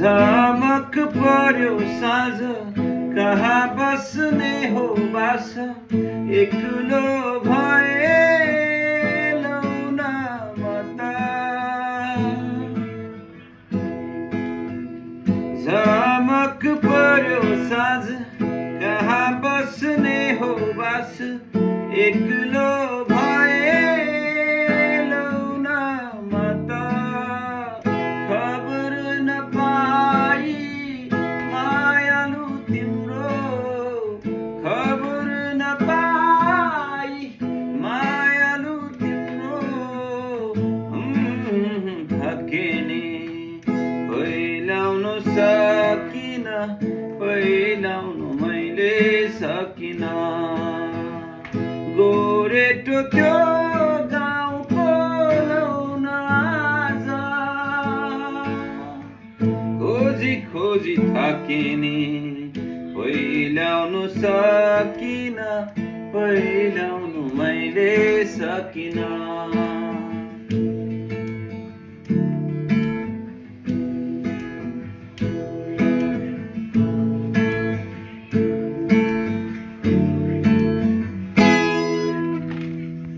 झमक पर्यो साँझ कहाँ बस्ने हो बास एक्लो भए लौ न म त झमक पर्यो साँझ कहाँ बस्ने हो बास एक्लो भए लौ न म त खबर नपाई मायालु तिम्रो खबर नपाई मायालु तिम्रो थकेने पहिलाउनु सकिन पहिलाउनु मैले सकिन गोरेटो त्यो गाउँको लौन आज खोजी खोजी थाकिने पहिलाउनु सकिन पहिलाउनु मैले सकिन